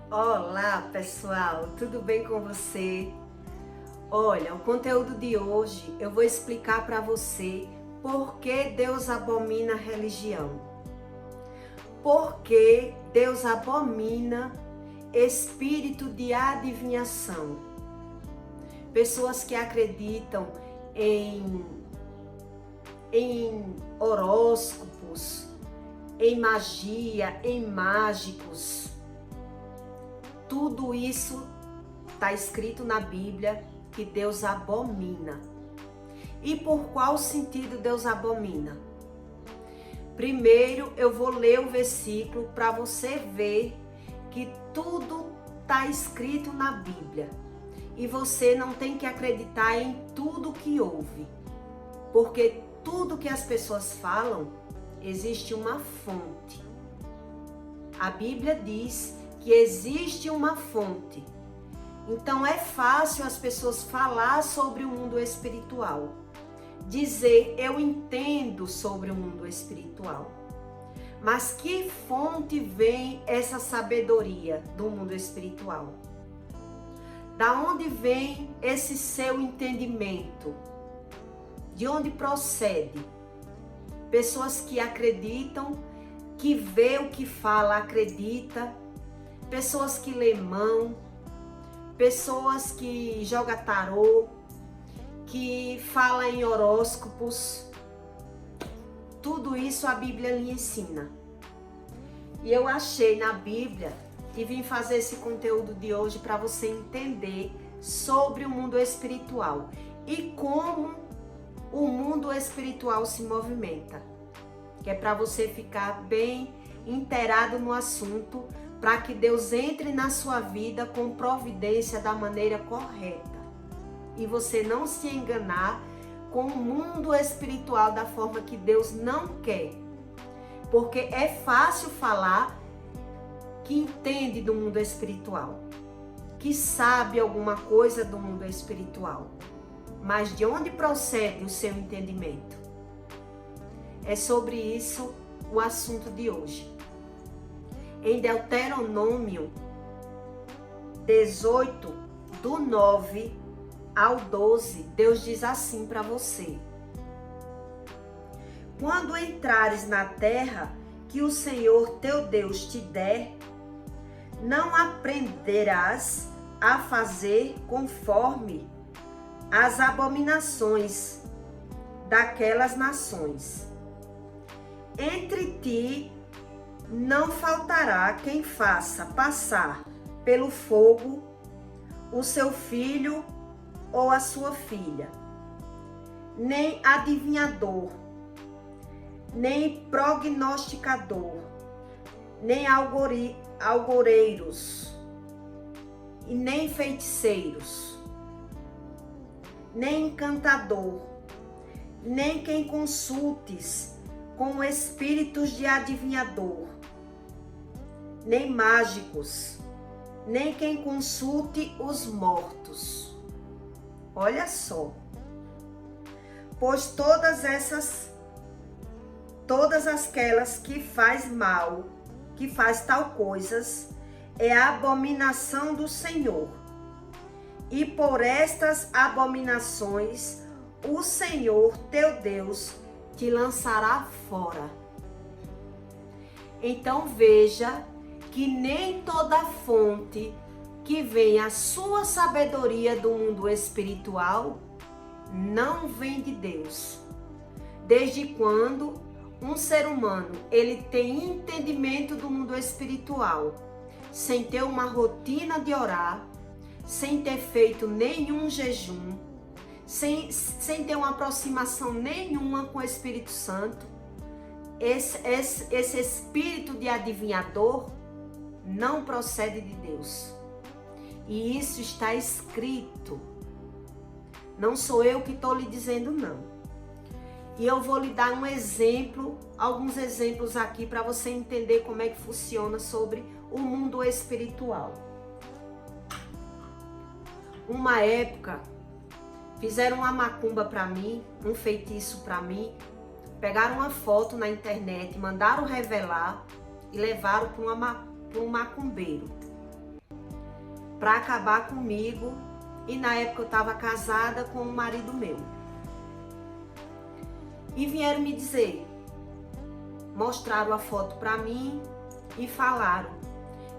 Olá pessoal, tudo bem com você? Olha, o conteúdo de hoje eu vou explicar para você por que Deus abomina a religião. Por que Deus abomina espírito de adivinhação. Pessoas que acreditam em horóscopos, em magia, em mágicos. Tudo isso está escrito na Bíblia que Deus abomina. E por qual sentido Deus abomina? Primeiro eu vou ler o versículo para você ver que tudo está escrito na Bíblia. E você não tem que acreditar em tudo que ouve. Porque tudo que as pessoas falam, existe uma fonte. A Bíblia diz que existe uma fonte. Então é fácil as pessoas falar sobre o mundo espiritual. Dizer, eu entendo sobre o mundo espiritual. Mas que fonte vem essa sabedoria do mundo espiritual? Da onde vem esse seu entendimento? De onde procede? Pessoas que acreditam, que vê o que fala, acredita. Pessoas que lê mão, pessoas que jogam tarô, que falam em horóscopos. Tudo isso a Bíblia lhe ensina. E eu achei na Bíblia e vim fazer esse conteúdo de hoje para você entender sobre o mundo espiritual e como o mundo espiritual se movimenta. Que é para você ficar bem inteirado no assunto, para que Deus entre na sua vida com providência da maneira correta. E você não se enganar com o mundo espiritual da forma que Deus não quer. Porque é fácil falar que entende do mundo espiritual, que sabe alguma coisa do mundo espiritual. Mas de onde procede o seu entendimento? É sobre isso o assunto de hoje. Em Deuteronômio 18, do 9 ao 12, Deus diz assim para você: quando entrares na terra que o Senhor teu Deus te der, não aprenderás a fazer conforme as abominações daquelas nações. Entre ti não faltará quem faça passar pelo fogo o seu filho ou a sua filha, nem adivinhador, nem prognosticador, nem algoreiros, e nem feiticeiros, nem encantador, nem quem consultes com espíritos de adivinhador, nem mágicos, nem quem consulte os mortos. Olha só, pois todas aquelas que faz mal, que faz tal coisas, é a abominação do Senhor. E por estas abominações, o Senhor teu Deus te lançará fora. Então veja que nem toda fonte que vem a sua sabedoria do mundo espiritual não vem de Deus. Desde quando um ser humano ele tem entendimento do mundo espiritual, sem ter uma rotina de orar, sem ter feito nenhum jejum, sem ter uma aproximação nenhuma com o Espírito Santo, esse espírito de adivinhador não procede de Deus. E isso está escrito. Não sou eu que estou lhe dizendo, não. E eu vou lhe dar um exemplo, alguns exemplos aqui para você entender como é que funciona sobre o mundo espiritual. Uma época, fizeram uma macumba para mim, um feitiço para mim, pegaram uma foto na internet, mandaram revelar e levaram para um macumbeiro. para acabar comigo, e na época eu estava casada com um marido meu. E vieram me dizer, mostraram a foto para mim e falaram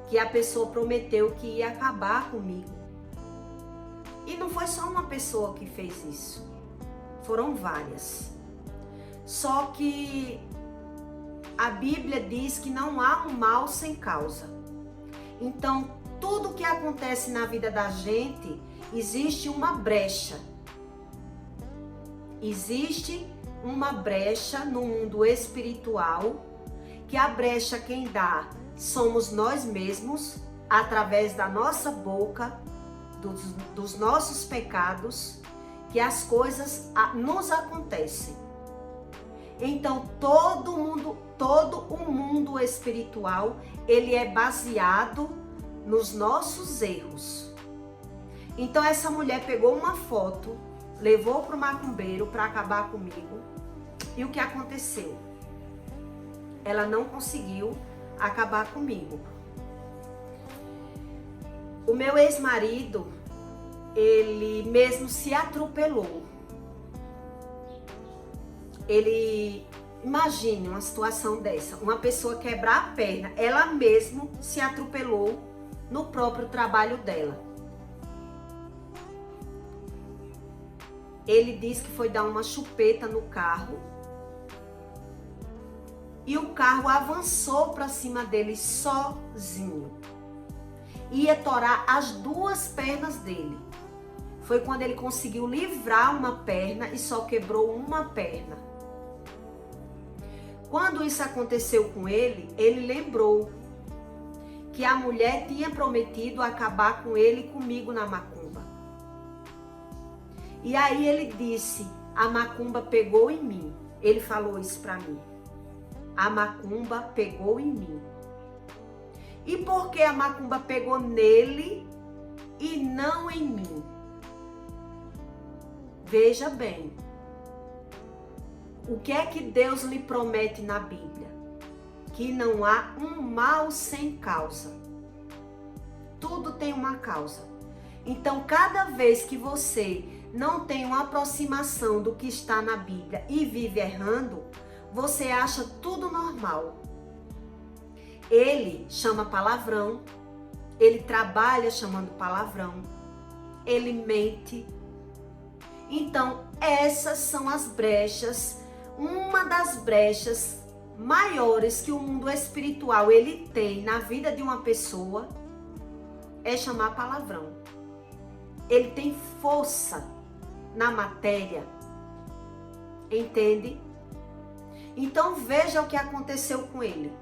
que a pessoa prometeu que ia acabar comigo. E não foi só uma pessoa que fez isso, foram várias. Só que a Bíblia diz que não há um mal sem causa. Então, tudo que acontece na vida da gente, existe uma brecha. Existe uma brecha no mundo espiritual, que a brecha quem dá somos nós mesmos, através da nossa boca, dos nossos pecados, que as coisas nos acontecem. Então, todo o mundo espiritual, ele é baseado nos nossos erros. Então, essa mulher pegou uma foto, levou para o macumbeiro para acabar comigo. E o que aconteceu? Ela não conseguiu acabar comigo. O meu ex-marido, ele mesmo se atropelou. Imagine uma situação dessa, uma pessoa quebrar a perna, ela mesmo se atropelou no próprio trabalho dela. Ele disse que foi dar uma chupeta no carro e o carro avançou para cima dele sozinho. Ia torar as duas pernas dele. Foi quando ele conseguiu livrar uma perna e só quebrou uma perna. Quando isso aconteceu com ele, ele lembrou que a mulher tinha prometido acabar com ele e comigo na macumba. E aí ele disse, a macumba pegou em mim. Ele falou isso para mim. A macumba pegou em mim. E por que a macumba pegou nele e não em mim? Veja bem. O que é que Deus lhe promete na Bíblia? Que não há um mal sem causa. Tudo tem uma causa. Então, cada vez que você não tem uma aproximação do que está na Bíblia e vive errando, você acha tudo normal. Ele chama palavrão, ele trabalha chamando palavrão, ele mente. Então, essas são as brechas. Uma das brechas maiores que o mundo espiritual ele tem na vida de uma pessoa é chamar palavrão. Ele tem força na matéria, entende? Então veja o que aconteceu com ele.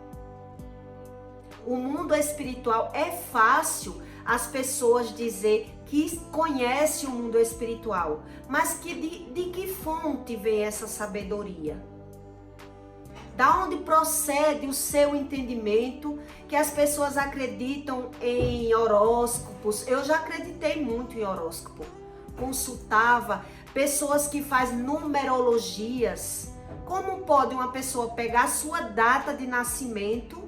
O mundo espiritual, é fácil as pessoas dizer que conhece o mundo espiritual, mas de que fonte vem essa sabedoria? Da onde procede o seu entendimento que as pessoas acreditam em horóscopos? Eu já acreditei muito em horóscopo. Consultava pessoas que fazem numerologias. Como pode uma pessoa pegar a sua data de nascimento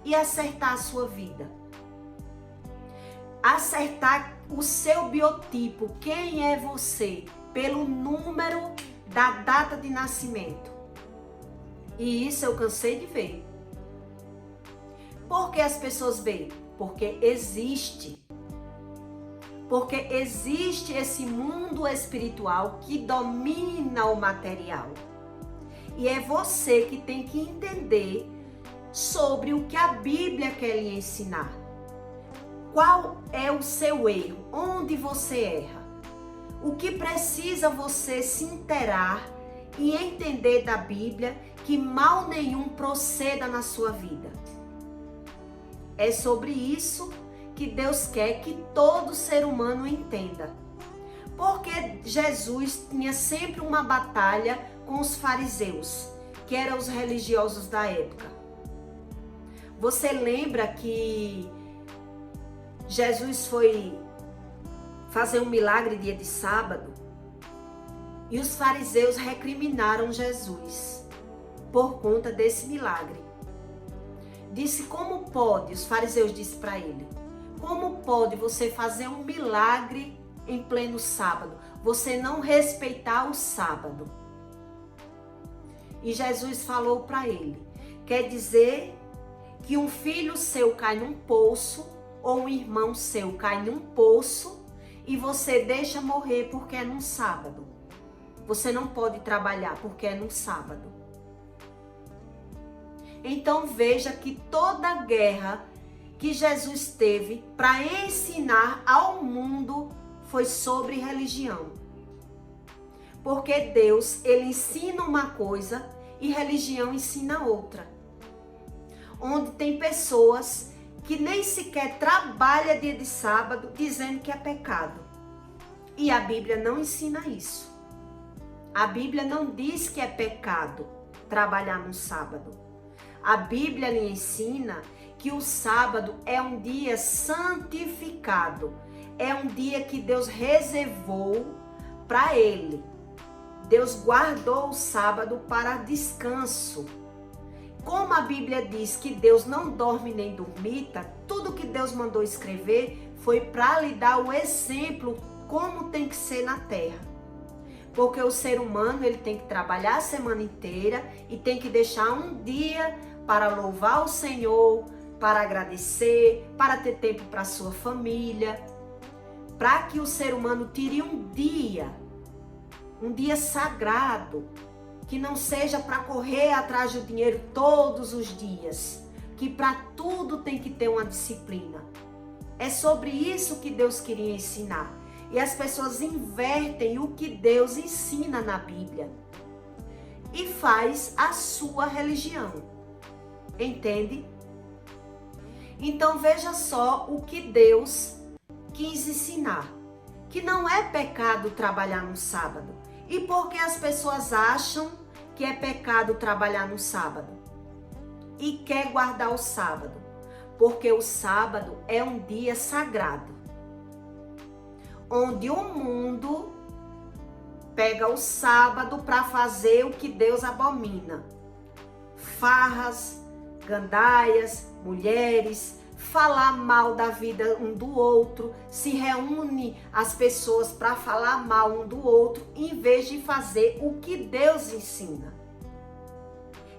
e acertar a sua vida? Acertar o seu biotipo, quem é você, pelo número da data de nascimento. E isso eu cansei de ver. Por que as pessoas veem? Porque existe. Porque existe esse mundo espiritual que domina o material. E é você que tem que entender sobre o que a Bíblia quer lhe ensinar. Qual é o seu erro? Onde você erra? O que precisa você se inteirar e entender da Bíblia que mal nenhum proceda na sua vida? É sobre isso que Deus quer que todo ser humano entenda. Porque Jesus tinha sempre uma batalha com os fariseus, que eram os religiosos da época. Você lembra que Jesus foi fazer um milagre dia de sábado e os fariseus recriminaram Jesus por conta desse milagre. Disse, como pode? Os fariseus disseram para ele, Como pode você fazer um milagre em pleno sábado? Você não respeitar o sábado. E Jesus falou para ele, quer dizer que um filho seu cai num poço, ou um irmão seu cai num poço, e você deixa morrer porque é num sábado. Você não pode trabalhar porque é num sábado. Então veja que toda a guerra que Jesus teve para ensinar ao mundo foi sobre religião. Porque Deus, ele ensina uma coisa e religião ensina outra. Onde tem pessoas que nem sequer trabalham dia de sábado dizendo que é pecado. E a Bíblia não ensina isso. A Bíblia não diz que é pecado trabalhar no sábado. A Bíblia lhe ensina que o sábado é um dia santificado. É um dia que Deus reservou para ele. Deus guardou o sábado para descanso. Como a Bíblia diz que Deus não dorme nem dormita, tudo que Deus mandou escrever foi para lhe dar o exemplo como tem que ser na terra. Porque o ser humano, ele tem que trabalhar a semana inteira e tem que deixar um dia para louvar o Senhor, para agradecer, para ter tempo para a sua família, para que o ser humano tire um dia sagrado, que não seja para correr atrás do dinheiro todos os dias, que para tudo tem que ter uma disciplina. É sobre isso que Deus queria ensinar. E as pessoas invertem o que Deus ensina na Bíblia e faz a sua religião. Entende? Então veja só o que Deus quis ensinar. Que não é pecado trabalhar no sábado. E por que as pessoas acham que é pecado trabalhar no sábado? E quer guardar o sábado? Porque o sábado é um dia sagrado. Onde o mundo pega o sábado para fazer o que Deus abomina. Farras, gandaias, mulheres, falar mal da vida um do outro, se reúne as pessoas para falar mal um do outro, em vez de fazer o que Deus ensina.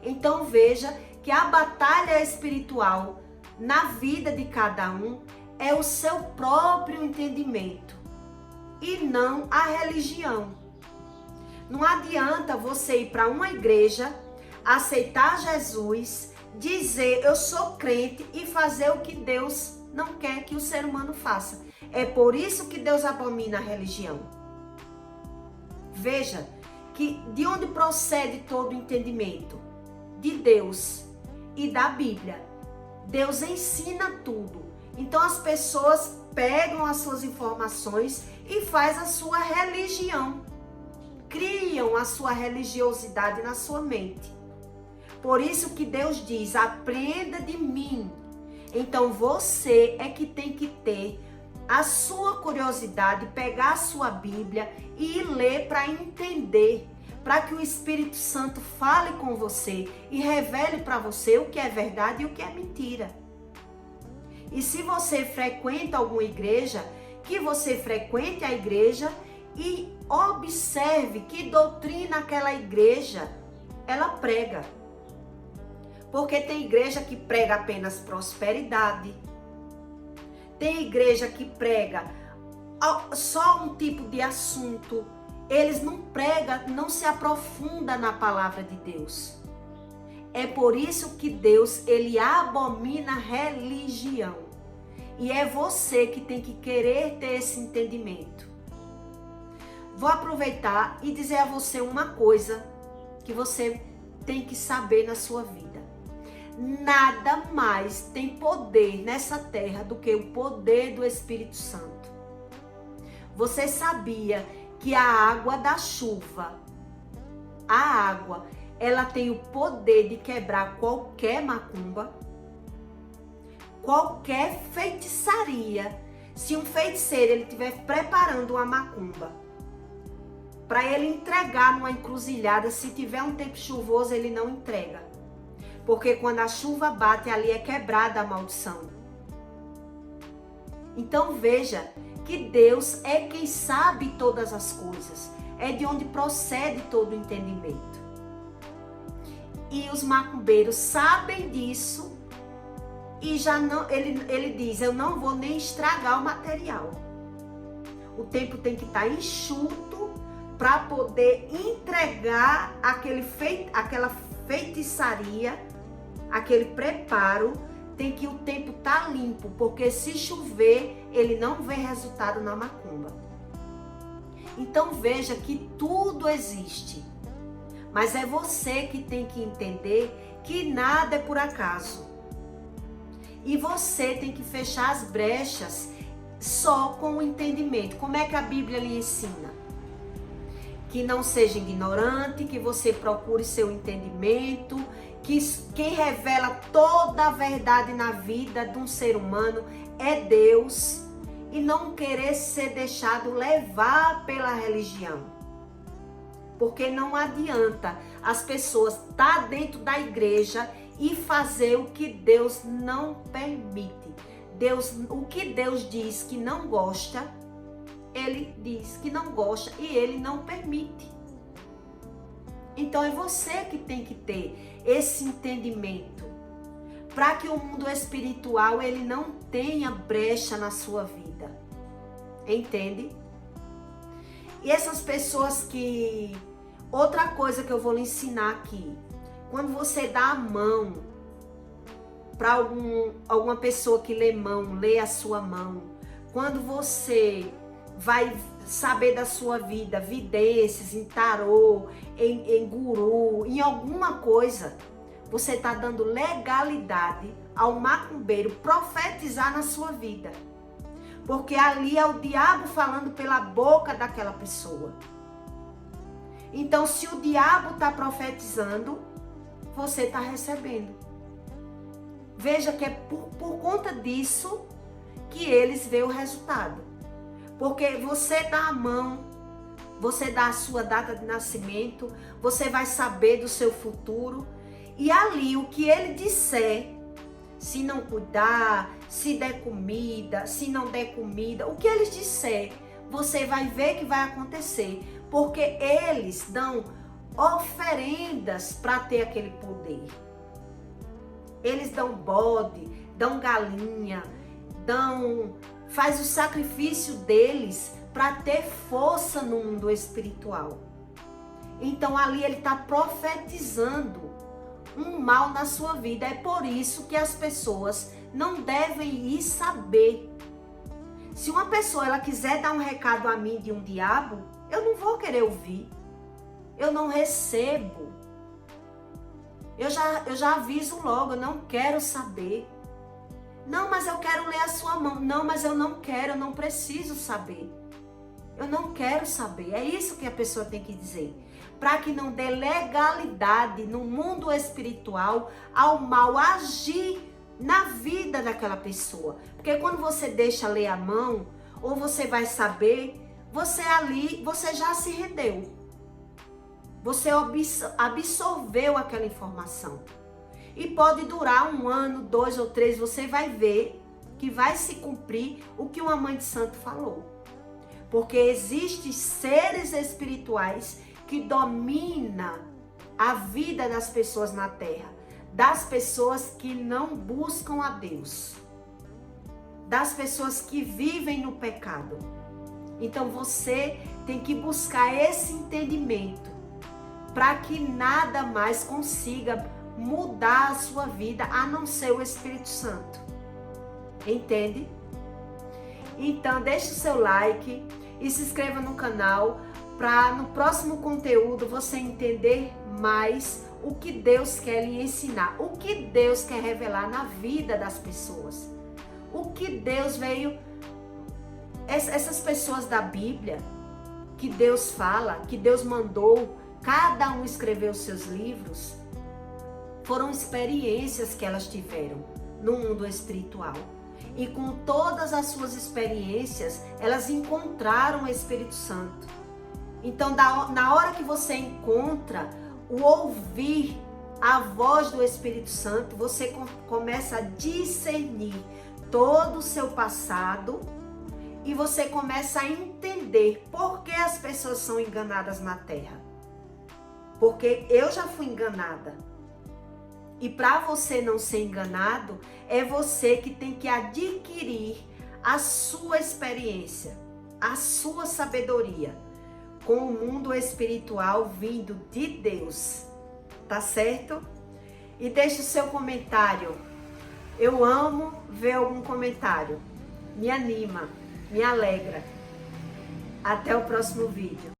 Então veja que a batalha espiritual na vida de cada um é o seu próprio entendimento e não a religião. Não adianta você ir para uma igreja, aceitar Jesus, dizer eu sou crente e fazer o que Deus não quer que o ser humano faça. É por isso que Deus abomina a religião. Veja que de onde procede todo o entendimento? De Deus e da Bíblia. Deus ensina tudo. Então as pessoas pegam as suas informações e faz a sua religião. Criam a sua religiosidade na sua mente. Por isso que Deus diz, aprenda de mim. Então você é que tem que ter a sua curiosidade, pegar a sua Bíblia e ler para entender, para que o Espírito Santo fale com você e revele para você o que é verdade e o que é mentira. E se você frequenta alguma igreja, que você frequente a igreja e observe que doutrina aquela igreja ela prega. Porque tem igreja que prega apenas prosperidade. Tem igreja que prega só um tipo de assunto. Eles não pregam, não se aprofundam na palavra de Deus. É por isso que Deus, ele abomina a religião. E é você que tem que querer ter esse entendimento. Vou aproveitar e dizer a você uma coisa que você tem que saber na sua vida. Nada mais tem poder nessa terra do que o poder do Espírito Santo. Você sabia que a água da chuva, a água, ela tem o poder de quebrar qualquer macumba, qualquer feitiçaria. Se um feiticeiro ele estiver preparando uma macumba para ele entregar numa encruzilhada, se tiver um tempo chuvoso, ele não entrega. Porque quando a chuva bate, ali é quebrada a maldição. Então veja que Deus é quem sabe todas as coisas, é de onde procede todo o entendimento. E os macumbeiros sabem disso e já não, ele diz, eu não vou nem estragar o material. O tempo tem que estar enxuto para poder entregar aquela feitiçaria, aquele preparo. Tem que o tempo estar limpo, porque se chover, ele não vê resultado na macumba. Então veja que tudo existe, mas é você que tem que entender que nada é por acaso. E você tem que fechar as brechas só com o entendimento. Como é que a Bíblia lhe ensina? Que não seja ignorante, que você procure seu entendimento, que quem revela toda a verdade na vida de um ser humano é Deus, e não querer ser deixado levar pela religião. Porque não adianta as pessoas estar dentro da igreja e fazer o que Deus não permite. O que Deus diz que não gosta, ele diz que não gosta e ele não permite. Então é você que tem que ter esse entendimento para que o mundo espiritual ele não tenha brecha na sua vida. Entende? E essas pessoas que... Outra coisa que eu vou lhe ensinar aqui. Quando você dá a mão para alguma pessoa que lê mão, lê a sua mão. Quando você vai saber da sua vida, vidências, em tarô, em guru, em alguma coisa, você está dando legalidade ao macumbeiro profetizar na sua vida. Porque ali é o diabo falando pela boca daquela pessoa. Então, se o diabo está profetizando, você está recebendo. Veja que é por conta disso que eles veem o resultado. Porque você dá a mão, você dá a sua data de nascimento, você vai saber do seu futuro. E ali, o que ele disser, se não cuidar, se der comida, se não der comida, o que eles disser, você vai ver que vai acontecer. Porque eles dão oferendas para ter aquele poder. Eles dão bode, dão galinha, faz o sacrifício deles para ter força no mundo espiritual. Então ali ele está profetizando um mal na sua vida. É por isso que as pessoas não devem ir saber. Se uma pessoa ela quiser dar um recado a mim de um diabo, eu não vou querer ouvir. Eu não recebo. Eu já aviso logo, eu não quero saber. Não, mas eu quero ler a sua mão. Não, mas eu não quero, eu não preciso saber. Eu não quero saber. É isso que a pessoa tem que dizer. Para que não dê legalidade no mundo espiritual ao mal agir na vida daquela pessoa. Porque quando você deixa ler a mão, ou você vai saber, você ali, você já se rendeu. Você absorveu aquela informação. E pode durar 1 ano, 2 ou 3, você vai ver que vai se cumprir o que uma mãe de santo falou. Porque existem seres espirituais que dominam a vida das pessoas na terra. Das pessoas que não buscam a Deus. Das pessoas que vivem no pecado. Então você tem que buscar esse entendimento para que nada mais consiga mudar a sua vida a não ser o Espírito Santo. Entende? Então deixe o seu like e se inscreva no canal para no próximo conteúdo você entender mais o que Deus quer lhe ensinar, o que Deus quer revelar na vida das pessoas. O que Deus veio... Essas pessoas da Bíblia, que Deus fala, que Deus mandou, cada um escreveu seus livros, foram experiências que elas tiveram no mundo espiritual. E com todas as suas experiências, elas encontraram o Espírito Santo. Então, na hora que você encontra o ouvir a voz do Espírito Santo, você começa a discernir todo o seu passado e você começa a entender por que as pessoas são enganadas na Terra. Porque eu já fui enganada. E para você não ser enganado, é você que tem que adquirir a sua experiência, a sua sabedoria com o mundo espiritual vindo de Deus. Tá certo? E deixe o seu comentário. Eu amo ver algum comentário. Me anima, me alegra. Até o próximo vídeo.